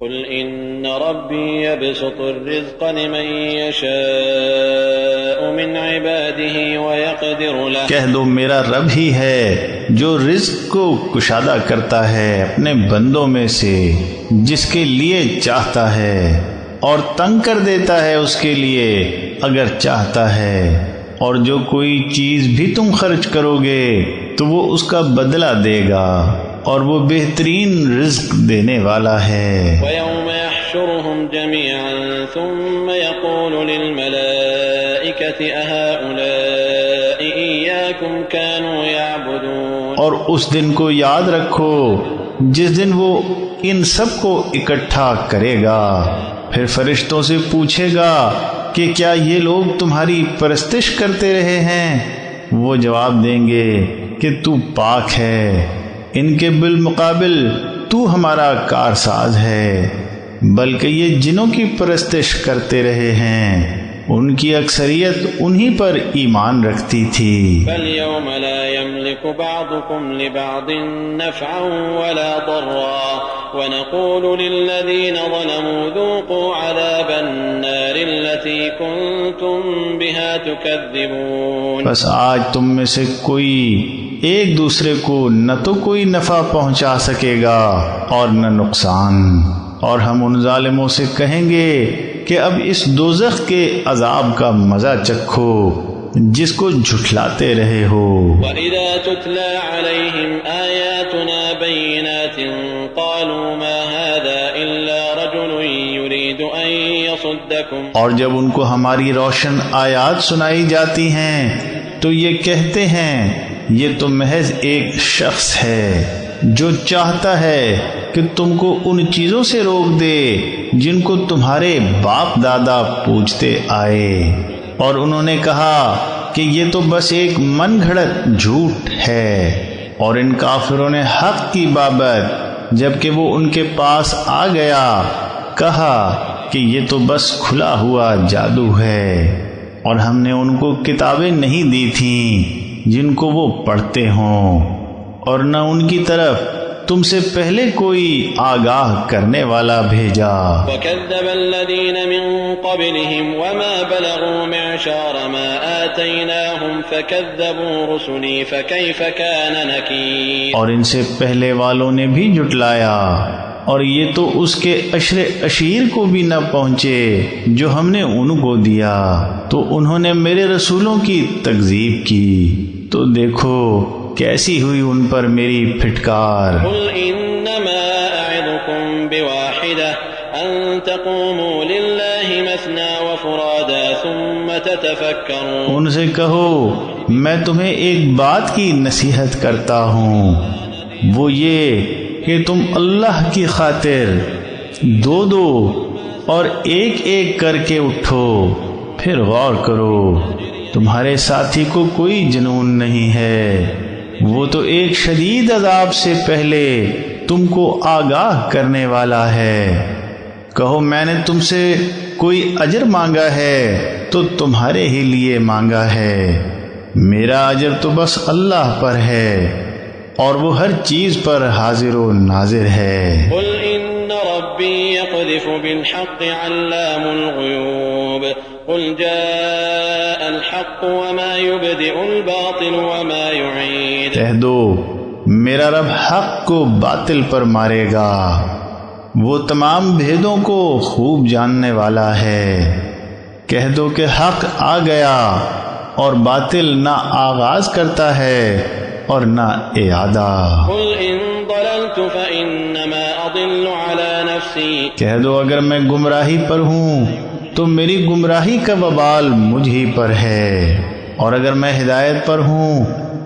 قل ان ربی یبسط الرزق لمن یشاء من عباده ویقدر له، کہہ دو میرا رب ہی ہے جو رزق کو کشادہ کرتا ہے اپنے بندوں میں سے جس کے لیے چاہتا ہے، اور تنگ کر دیتا ہے اس کے لیے اگر چاہتا ہے، اور جو کوئی چیز بھی تم خرچ کرو گے تو وہ اس کا بدلہ دے گا، اور وہ بہترین رزق دینے والا ہے۔ وَيَوْمَ يَحْشُرُهُمْ جَمِيعًا ثُمَّ يَقُولُ لِلْمَلَائِكَةِ أَهَؤُلَاءِ إِيَّاكُمْ كَانُوا يَعْبُدُونَ، اور اس دن کو یاد رکھو جس دن وہ ان سب کو اکٹھا کرے گا، پھر فرشتوں سے پوچھے گا کہ کیا یہ لوگ تمہاری پرستش کرتے رہے ہیں؟ وہ جواب دیں گے کہ تو پاک ہے، ان کے بالمقابل تو ہمارا کارساز ہے، بلکہ یہ جنوں کی پرستش کرتے رہے ہیں، ان کی اکثریت انہی پر ایمان رکھتی تھی۔ فَالْيَوْمَ لَا يَمْلِكُ بَعْضُكُمْ لِبَعْضٍ نَفْعًا وَلَا ضَرًّا وَنَقُولُ لِلَّذِينَ ظَلَمُوا ذُوقُوا عَذَابَ النَّارِ الَّتِي كُنتُمْ بِهَا تُكَذِّبُونَ، بس آج تم میں سے کوئی ایک دوسرے کو نہ تو کوئی نفع پہنچا سکے گا اور نہ نقصان، اور ہم ان ظالموں سے کہیں گے کہ اب اس دوزخ کے عذاب کا مزہ چکھو جس کو جھٹلاتے رہے ہو۔ وَإِذَا تُتْلَى عَلَيْهِمْ آيَاتُنَا بَيِّنَاتٍ قَالُوا مَا هَذَا إِلَّا رَجُلٌ يُرِيدُ أَن يَصُدَّكُمْ، اور جب ان کو ہماری روشن آیات سنائی جاتی ہیں تو یہ کہتے ہیں یہ تو محض ایک شخص ہے جو چاہتا ہے کہ تم کو ان چیزوں سے روک دے جن کو تمہارے باپ دادا پوجتے آئے، اور انہوں نے کہا کہ یہ تو بس ایک من گھڑت جھوٹ ہے، اور ان کافروں نے حق کی بابت جبکہ وہ ان کے پاس آ گیا کہا کہ یہ تو بس کھلا ہوا جادو ہے، اور ہم نے ان کو کتابیں نہیں دی تھیں جن کو وہ پڑھتے ہوں، اور نہ ان کی طرف تم سے پہلے کوئی آگاہ کرنے والا بھیجا۔ وَكَذَّبَ الَّذِينَ مِن قَبْلِهِمْ وَمَا بَلَغُوا مِعْشَارَ مَا آتَيْنَاهُمْ فَكَذَّبُوا رُسُلِي فَكَيْفَ كَانَ نَكِيرِ، اور ان سے پہلے والوں نے بھی جھٹلایا، اور یہ تو اس کے عشر عشیر کو بھی نہ پہنچے جو ہم نے ان کو دیا، تو انہوں نے میرے رسولوں کی تکذیب کی، تو دیکھو کیسی ہوئی ان پر میری پھٹکار۔ قُلْ إِنَّمَا أَعِظُكُمْ بِوَاحِدَةٍ أَن تَقُومُوا لِلَّهِ مَثْنَىٰ وَفُرَادَىٰ ثُمَّ تَتَفَكَّرُوا، ان سے کہو میں تمہیں ایک بات کی نصیحت کرتا ہوں، وہ یہ کہ تم اللہ کی خاطر دو دو اور ایک ایک کر کے اٹھو، پھر غور کرو، تمہارے ساتھی کو کوئی جنون نہیں ہے، وہ تو ایک شدید عذاب سے پہلے تم کو آگاہ کرنے والا ہے۔ کہو میں نے تم سے کوئی اجر مانگا ہے تو تمہارے ہی لیے مانگا ہے، میرا اجر تو بس اللہ پر ہے، اور وہ ہر چیز پر حاضر و ناظر ہے۔ قُلْ إِنَّ رَبِّي يَقْذِفُ بِالْحَقِّ عَلَّامُ الْغُيُوبِ قُلْ جَاءَ الْحَقُّ وَمَا يُبْدِئُ الْبَاطِلُ وَمَا يُعِيدُ، کہہ دو میرا رب حق کو باطل پر مارے گا، وہ تمام بھیدوں کو خوب جاننے والا ہے۔ کہہ دو کہ حق آ گیا اور باطل نہ آغاز کرتا ہے اور نہ اعادہ۔ قُلْ إِن ضَلَلْتُ فَإِنَّمَا أَضِلُّ عَلَى نَفْسِي، کہہ دو اگر میں گمراہی پر ہوں تو میری گمراہی کا وبال مجھ ہی پر ہے، اور اگر میں ہدایت پر ہوں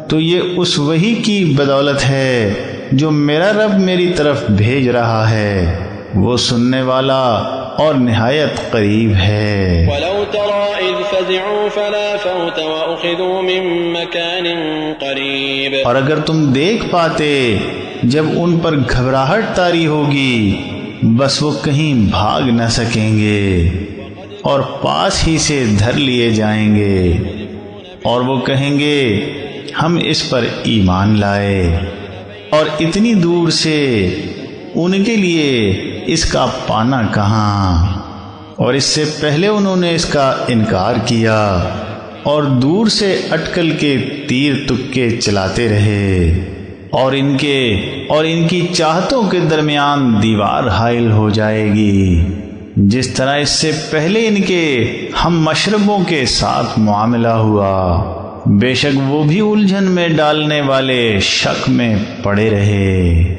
تو یہ اس وحی کی بدولت ہے جو میرا رب میری طرف بھیج رہا ہے، وہ سننے والا اور نہایت قریب ہے۔ وَلَوْ تَرَىٰ إِذْ فَزِعُوا فَلَا فَوْتَ وَأُخِذُوا مِن مَّكَانٍ قَرِيبٍ، اور اگر تم دیکھ پاتے جب ان پر گھبراہٹ طاری ہوگی بس وہ کہیں بھاگ نہ سکیں گے، اور پاس ہی سے دھر لیے جائیں گے، اور وہ کہیں گے ہم اس پر ایمان لائے، اور اتنی دور سے ان کے لیے اس کا پانا کہاں، اور اس سے پہلے انہوں نے اس کا انکار کیا اور دور سے اٹکل کے تیر تکے چلاتے رہے، اور ان کی چاہتوں کے درمیان دیوار حائل ہو جائے گی، جس طرح اس سے پہلے ان کے ہم مشربوں کے ساتھ معاملہ ہوا، بے شک وہ بھی الجھن میں ڈالنے والے شک میں پڑے رہے۔